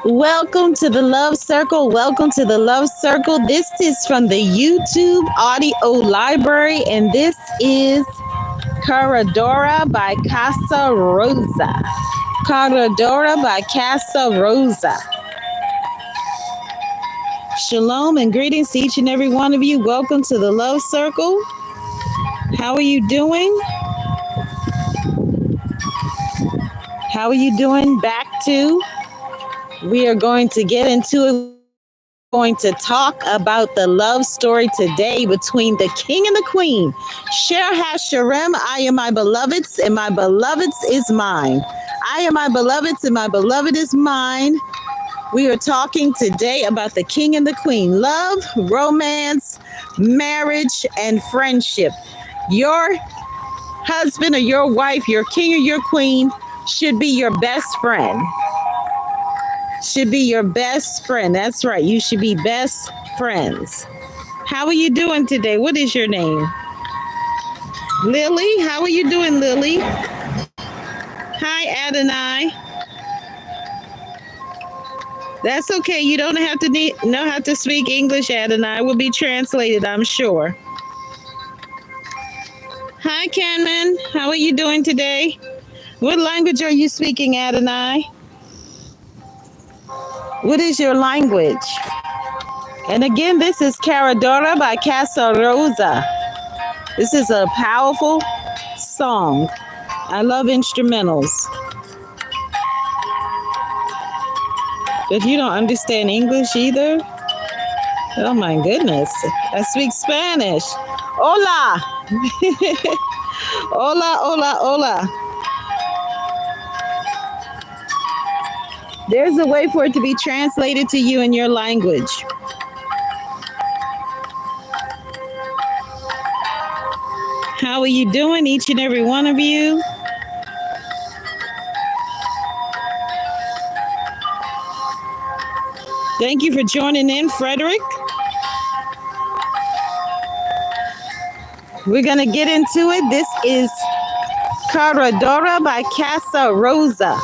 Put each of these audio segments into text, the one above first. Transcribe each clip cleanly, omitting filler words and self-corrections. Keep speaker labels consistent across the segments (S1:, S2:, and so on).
S1: Welcome to the Love Circle. Welcome to the Love Circle. This is from the YouTube Audio Library, and this is Caradora by Casa Rosa. Caradora by Casa Rosa. Shalom and greetings to each and every one of you. Welcome to the Love Circle. How are you doing? How are you doing? Back to, we are going to get into it. We're going to talk about the love story today between the king and the queen. Shir HaShirim, I am my beloved's, and my beloved's is mine. I am my beloved's, and my beloved is mine. We are talking today about the king and the queen. Love, romance, marriage, and friendship. Your husband or your wife, your king or your queen, should be your best friend. Should be your best friend. That's right. You should be best friends. How are you doing today? What is your name? Lily? How are you doing, Lily? Hi, Adonai. That's okay. You don't have to know how to speak English, Adonai. Will be translated, I'm sure. Hi, Canman. How are you doing today? What language are you speaking, Adonai? What is your language? And again, this is Caradora by Casa Rosa. This is a powerful song. I love instrumentals. But you don't understand English either? Oh my goodness. I speak Spanish. Hola. Hola, hola, hola. There's a way for it to be translated to you in your language. How are you doing, each and every one of you? Thank you for joining in, Frederick. We're going to get into it. This is Caradora by Casa Rosa.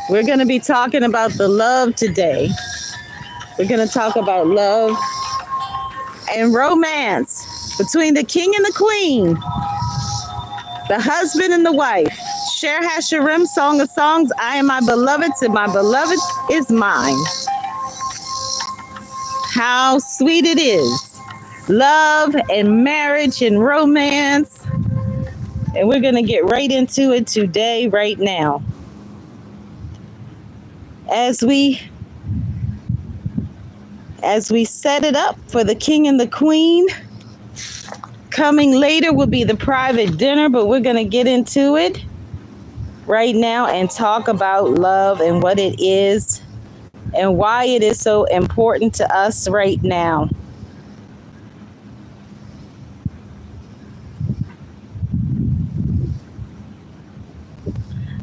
S1: We're going to be talking about the love today. We're going to talk about love and romance between the king and the queen, the husband and the wife. Shir HaShirim, Song of Songs, I am my beloved's, and my beloved is mine. How sweet it is. Love and marriage and romance. And we're going to get right into it today, right now. As we set it up for the king and the queen, coming later will be the private dinner, but we're going to get into it right now and talk about love and what it is and why it is so important to us right now.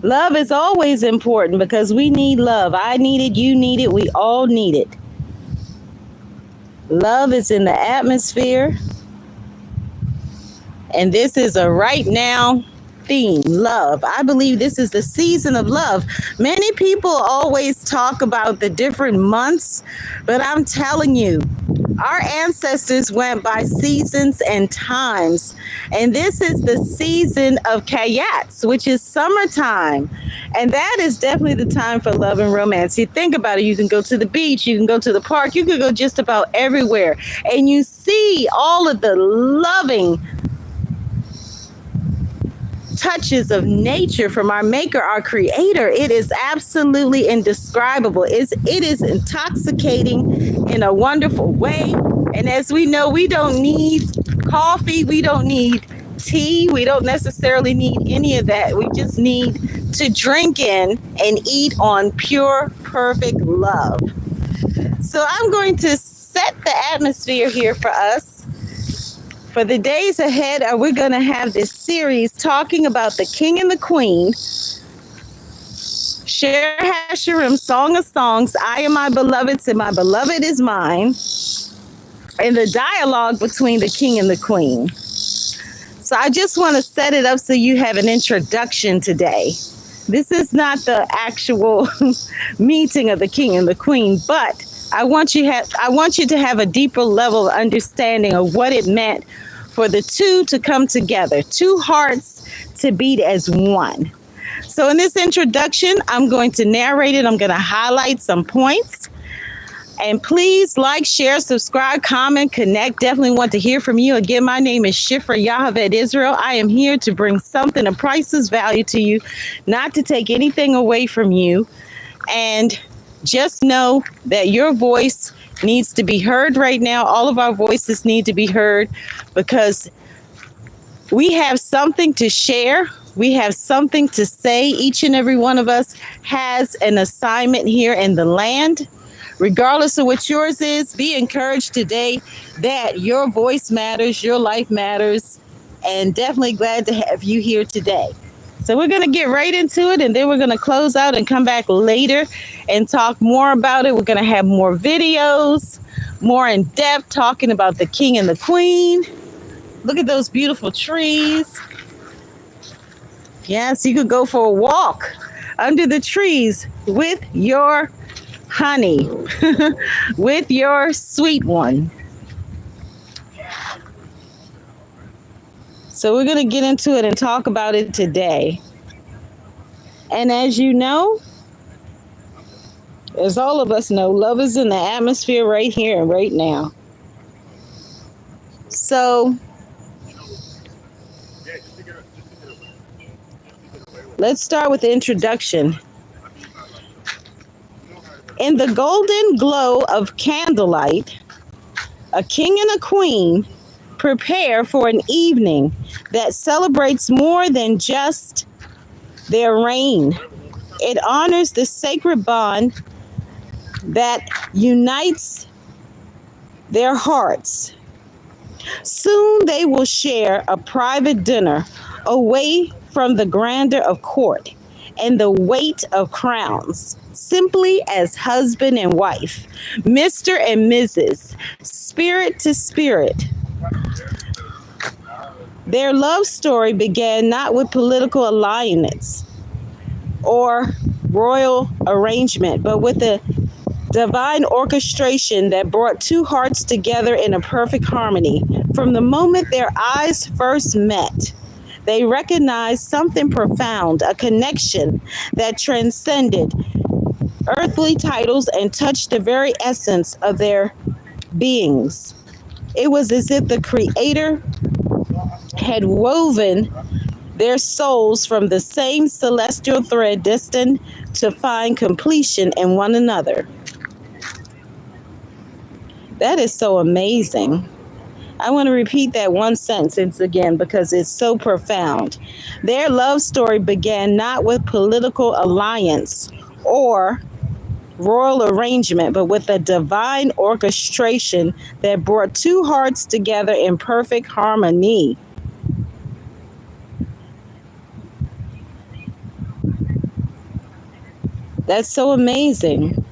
S1: Love is always important because we need love. I need it, you need it, we all need it. Love is in the atmosphere. And this is a right now theme, love. I believe this is the season of love. Many people always talk about the different months, but I'm telling you, our ancestors went by seasons and times, and this is the season of Kayats, which is summertime, and that is definitely the time for love and romance. You think about it, you can go to the beach, you can go to the park, you can go just about everywhere, and you see all of the loving touches of nature from our maker, our creator. It is absolutely indescribable. It is intoxicating in a wonderful way. And as we know, we don't need coffee. We don't need tea. We don't necessarily need any of that. We just need to drink in and eat on pure, perfect love. So I'm going to set the atmosphere here for us. For the days ahead, we're going to have this series talking about the king and the queen. Shir HaShirim, Song of Songs, I am my beloved's, and my beloved is mine. And the dialogue between the king and the queen. So I just want to set it up so you have an introduction today. This is not the actual meeting of the king and the queen, but I want you to have a deeper level of understanding of what it meant for the two to come together, two hearts to beat as one. So in this introduction, I'm going to narrate it. I'm going to highlight some points. And please like, share, subscribe, comment, connect. Definitely want to hear from you. Again, my name is Shifrah Yocheved Yisrael. I am here to bring something of priceless value to you, not to take anything away from you. And just know that your voice needs to be heard right now. All of our voices need to be heard because we have something to share. We have something to say. Each and every one of us has an assignment here in the land. Regardless of what yours is, be encouraged today that your voice matters, your life matters, and definitely glad to have you here today. So we're going to get right into it, and then we're going to close out and come back later and talk more about it. We're going to have more videos, more in depth, talking about the king and the queen. Look at those beautiful trees. Yes, you could go for a walk under the trees with your honey, with your sweet one. So we're going to get into it and talk about it today. And as you know, as all of us know, love is in the atmosphere right here and right now. So let's start with the introduction. In the golden glow of candlelight, a king and a queen prepare for an evening that celebrates more than just their reign. It honors the sacred bond that unites their hearts. Soon they will share a private dinner away from the grandeur of court and the weight of crowns, simply as husband and wife, Mr. and Mrs., spirit to spirit. Their love story began not with political alliance or royal arrangement, but with a divine orchestration that brought two hearts together in a perfect harmony. From the moment their eyes first met, they recognized something profound, a connection that transcended earthly titles and touched the very essence of their beings. It was as if the Creator had woven their souls from the same celestial thread destined to find completion in one another. That is so amazing. I want to repeat that one sentence again because it's so profound. Their love story began not with political alliance or royal arrangement, but with a divine orchestration that brought two hearts together in perfect harmony. That's so amazing.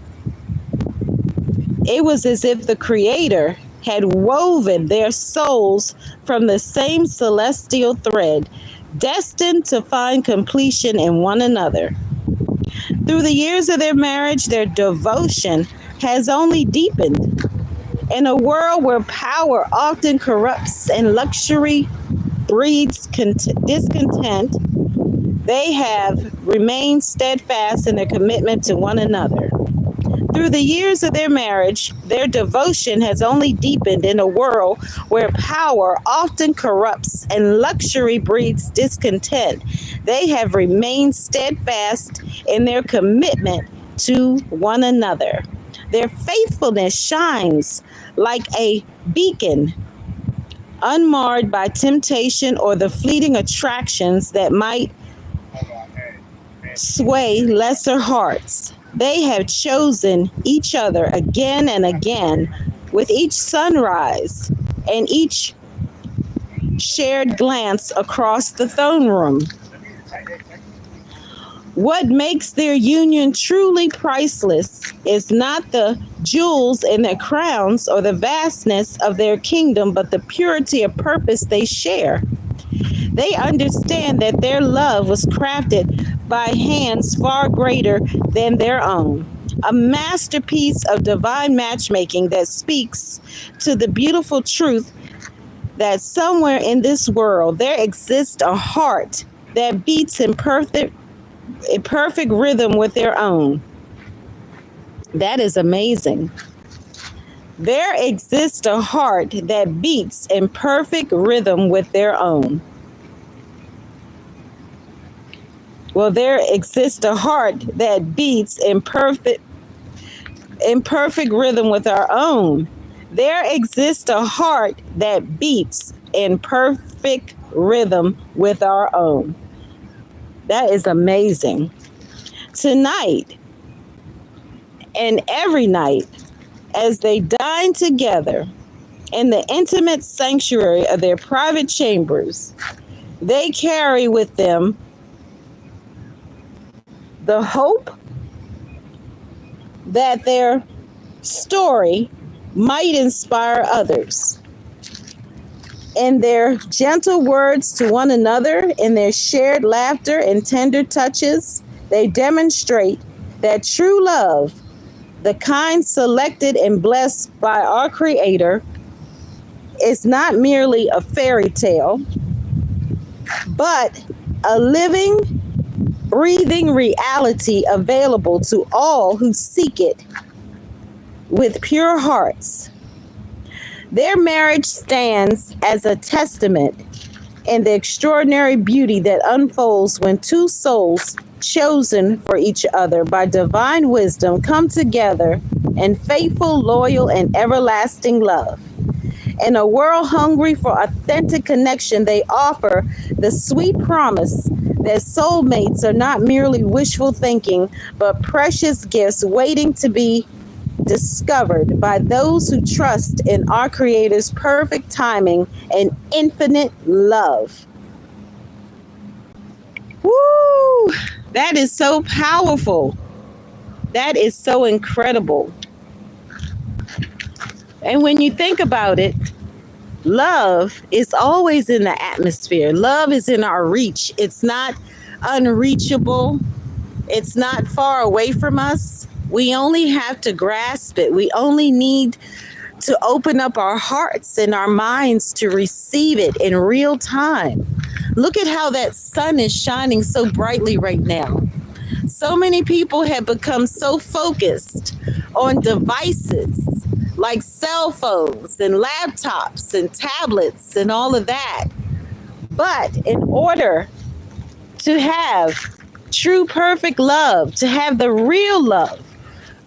S1: It was as if the Creator had woven their souls from the same celestial thread, destined to find completion in one another. Through the years of their marriage, their devotion has only deepened. In a world where power often corrupts and luxury breeds discontent, they have remained steadfast in their commitment to one another. Through the years of their marriage, their devotion has only deepened in a world where power often corrupts and luxury breeds discontent. They have remained steadfast in their commitment to one another. Their faithfulness shines like a beacon, unmarred by temptation or the fleeting attractions that might sway lesser hearts. They have chosen each other again and again with each sunrise and each shared glance across the throne room. What makes their union truly priceless is not the jewels in their crowns or the vastness of their kingdom, but the purity of purpose they share. They understand that their love was crafted by hands far greater than their own. A masterpiece of divine matchmaking that speaks to the beautiful truth that somewhere in this world there exists a heart that beats in perfect rhythm with their own. That is amazing. There exists a heart that beats in perfect rhythm with their own. Well, there exists a heart that beats in perfect rhythm with our own. There exists a heart that beats in perfect rhythm with our own. That is amazing. Tonight and every night, as they dine together in the intimate sanctuary of their private chambers, they carry with them the hope that their story might inspire others. In their gentle words to one another, in their shared laughter and tender touches, they demonstrate that true love, the kind selected and blessed by our Creator, is not merely a fairy tale, but a living, breathing reality available to all who seek it with pure hearts. Their marriage stands as a testament in the extraordinary beauty that unfolds when two souls chosen for each other by divine wisdom come together in faithful, loyal, and everlasting love. In a world hungry for authentic connection, they offer the sweet promise that soulmates are not merely wishful thinking, but precious gifts waiting to be discovered by those who trust in our Creator's perfect timing and infinite love. Woo! That is so powerful. That is so incredible. And when you think about it, love is always in the atmosphere. Love is in our reach. It's not unreachable. It's not far away from us. We only have to grasp it. We only need to open up our hearts and our minds to receive it in real time. Look at how that sun is shining so brightly right now. So many people have become so focused on devices like cell phones and laptops and tablets and all of that. But in order to have true perfect love, to have the real love,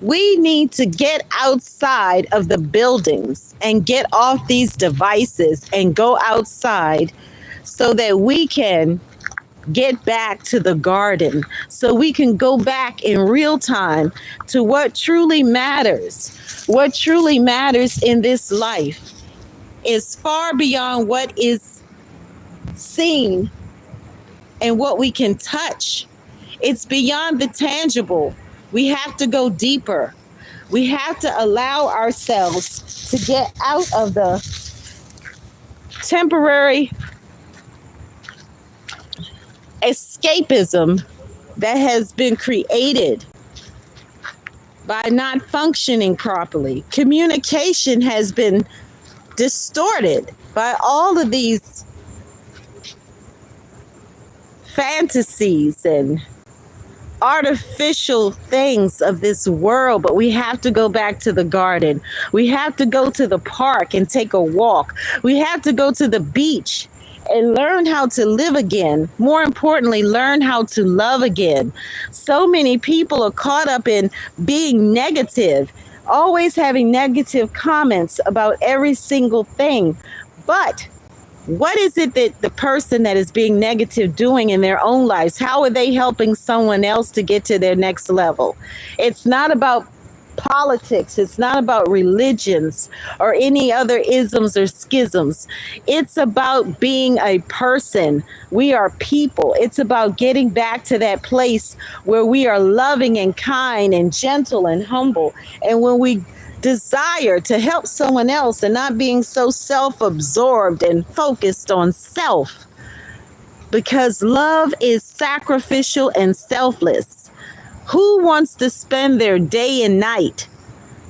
S1: we need to get outside of the buildings and get off these devices and go outside so that we can get back to the garden, so we can go back in real time to what truly matters. What truly matters in this life is far beyond what is seen and what we can touch. It's beyond the tangible. We have to go deeper. We have to allow ourselves to get out of the temporary escapism that has been created by not functioning properly. Communication has been distorted by all of these fantasies and artificial things of this world, but we have to go back to the garden. We have to go to the park and take a walk. We have to go to the beach and learn how to live again. More importantly, learn how to love again. So many people are caught up in being negative, always having negative comments about every single thing. But what is it that the person that is being negative doing in their own lives? How are they helping someone else to get to their next level? It's not about politics. It's not about religions or any other isms or schisms. It's about being a person. We are people. It's about getting back to that place where we are loving and kind and gentle and humble. And when we desire to help someone else and not being so self-absorbed and focused on self, because love is sacrificial and selfless. Who wants to spend their day and night,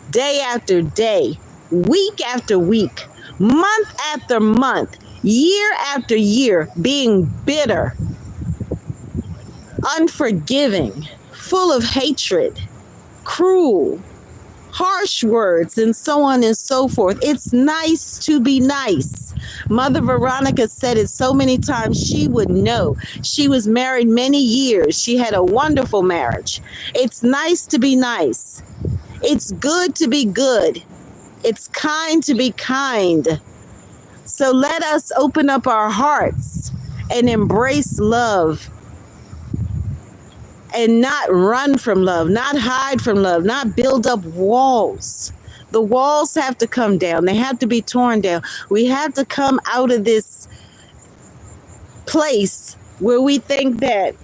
S1: day after day, week after week, month after month, year after year, being bitter, unforgiving, full of hatred, cruel, harsh words, and so on and so forth? It's nice to be nice. Mother Veronica said it so many times, she would know. She was married many years. She had a wonderful marriage. It's nice to be nice. It's good to be good. It's kind to be kind. So let us open up our hearts and embrace love, and not run from love, not hide from love, not build up walls. The walls have to come down. They have to be torn down. We have to come out of this place where we think that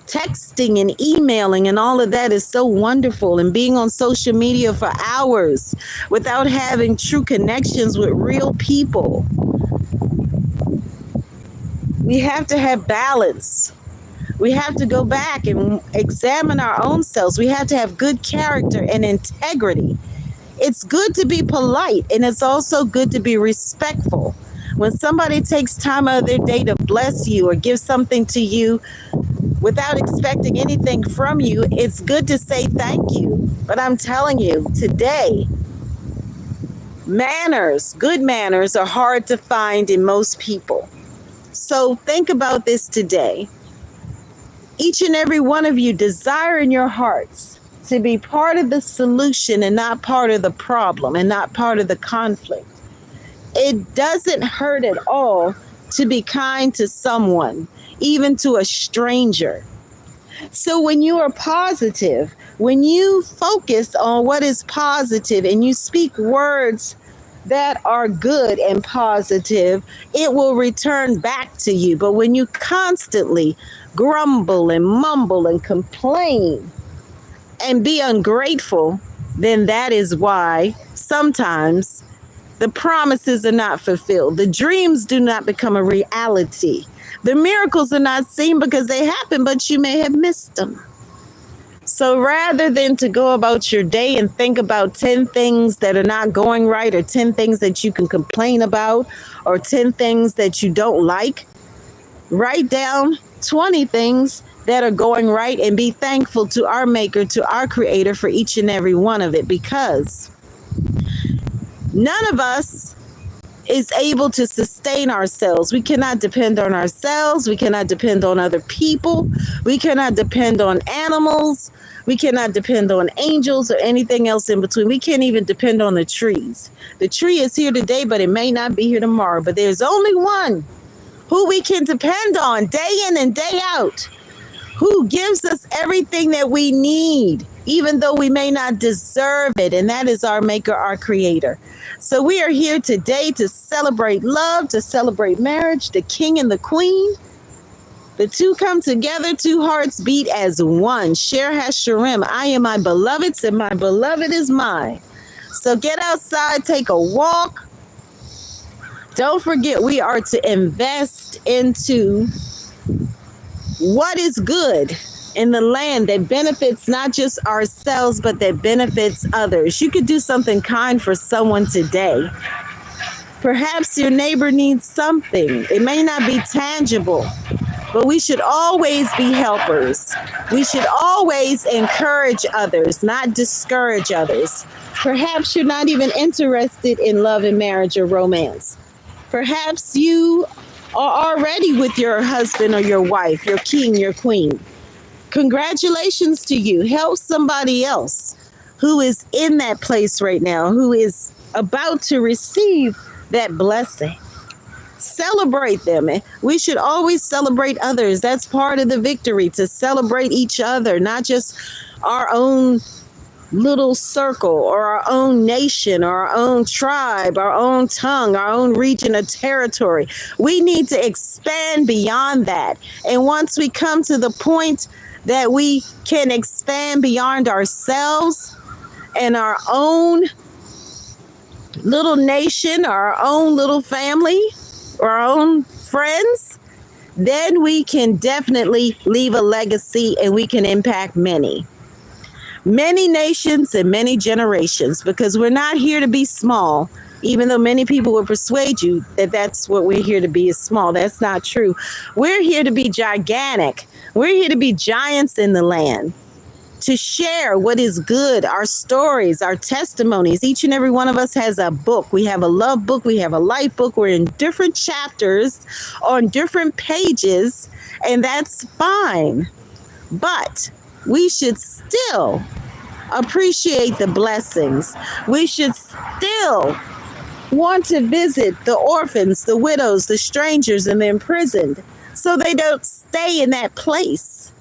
S1: texting and emailing and all of that is so wonderful, and being on social media for hours without having true connections with real people. We have to have balance. We have to go back and examine our own selves. We have to have good character and integrity. It's good to be polite, and it's also good to be respectful. When somebody takes time out of their day to bless you or give something to you without expecting anything from you, it's good to say thank you. But I'm telling you, today, good manners are hard to find in most people. So think about this today. Each and every one of you desire in your hearts to be part of the solution and not part of the problem and not part of the conflict. It doesn't hurt at all to be kind to someone, even to a stranger. So when you are positive, when you focus on what is positive and you speak words that are good and positive, it will return back to you. But when you constantly grumble and mumble and complain and be ungrateful, then that is why sometimes the promises are not fulfilled. The dreams do not become a reality. The miracles are not seen because they happen, but you may have missed them. So rather than to go about your day and think about 10 things that are not going right, or 10 things that you can complain about, or 10 things that you don't like, write down 20 things that are going right and be thankful to our Maker, to our Creator for each and every one of it, because none of us is able to sustain ourselves. We cannot depend on ourselves. We cannot depend on other people. We cannot depend on animals. We cannot depend on angels or anything else in between. We can't even depend on the trees. The tree is here today, but it may not be here tomorrow. But there's only one who we can depend on day in and day out, who gives us everything that we need, even though we may not deserve it. And that is our Maker, our Creator. So we are here today to celebrate love, to celebrate marriage, the king and the queen. The two come together, two hearts beat as one. Shir HaShirim, I am my beloved's and my beloved is mine. So get outside, take a walk. Don't forget, we are to invest into what is good in the land that benefits not just ourselves, but that benefits others. You could do something kind for someone today. Perhaps your neighbor needs something. It may not be tangible, but we should always be helpers. We should always encourage others, not discourage others. Perhaps you're not even interested in love and marriage or romance. Perhaps you are already with your husband or your wife, your king, your queen. Congratulations to you. Help somebody else who is in that place right now, who is about to receive that blessing. Celebrate them. We should always celebrate others. That's part of the victory, to celebrate each other, not just our own little circle or our own nation or our own tribe, our own tongue, our own region or territory. We need to expand beyond that. And once we come to the point that we can expand beyond ourselves and our own little nation, our own little family, or our own friends, then we can definitely leave a legacy and we can impact many nations and many generations, because we're not here to be small. Even though many people will persuade you that that's what we're here to be, is small. That's not true. We're here to be gigantic. We're here to be giants in the land, to share what is good, our stories, our testimonies. Each and every one of us has a book. We have a love book. We have a life book. We're in different chapters on different pages, and that's fine. But we should still appreciate the blessings. We should still want to visit the orphans, the widows, the strangers, and the imprisoned, so they don't stay in that place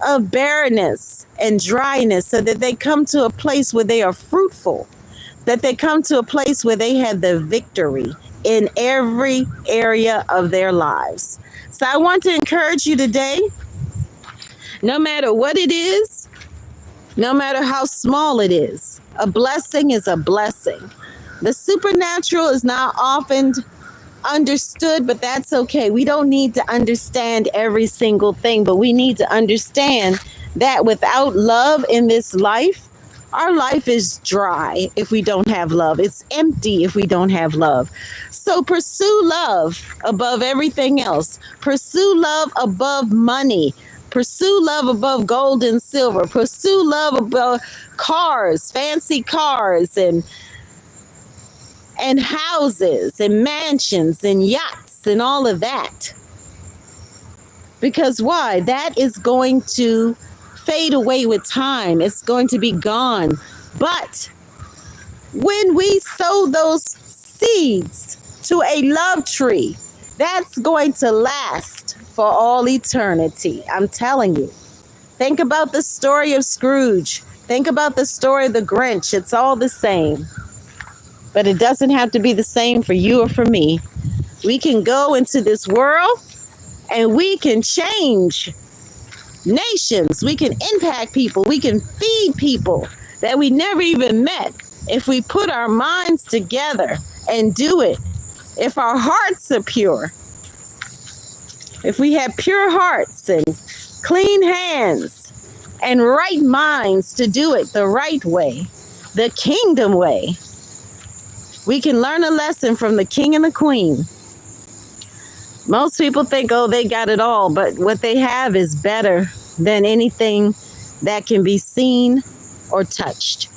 S1: of barrenness and dryness, so that they come to a place where they are fruitful, that they come to a place where they have the victory in every area of their lives. So I want to encourage you today, no matter what it is, no matter how small it is, a blessing is a blessing. The supernatural is not often understood, but that's okay. We don't need to understand every single thing, but we need to understand that without love in this life, our life is dry if we don't have love. It's empty if we don't have love. So pursue love above everything else. Pursue love above money. Pursue love above gold and silver. Pursue love above cars, fancy cars, and houses and mansions and yachts and all of that. Because why? That is going to fade away with time. It's going to be gone. But when we sow those seeds to a love tree, that's going to last for all eternity. I'm telling you. Think about the story of Scrooge. Think about the story of the Grinch. It's all the same. But it doesn't have to be the same for you or for me. We can go into this world and we can change nations. We can impact people. We can feed people that we never even met if we put our minds together and do it. If our hearts are pure, if we have pure hearts and clean hands and right minds to do it the right way, the kingdom way, we can learn a lesson from the king and the queen. Most people think, oh, they got it all, but what they have is better than anything that can be seen or touched.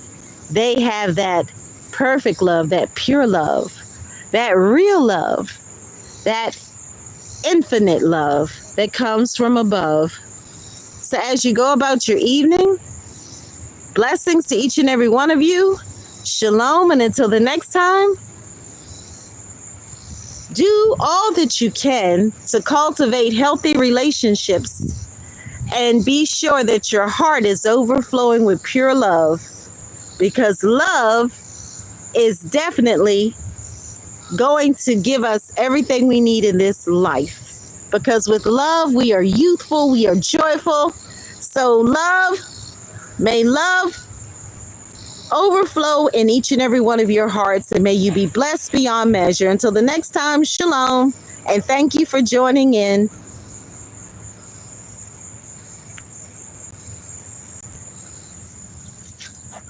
S1: They have that perfect love, that pure love, that real love, that infinite love that comes from above. So as you go about your evening, blessings to each and every one of you. Shalom, and until the next time, do all that you can to cultivate healthy relationships and be sure that your heart is overflowing with pure love, because love is definitely going to give us everything we need in this life. Because with love, we are youthful, we are joyful. So may love overflow in each and every one of your hearts, and may you be blessed beyond measure. Until the next time, shalom, and thank you for joining in.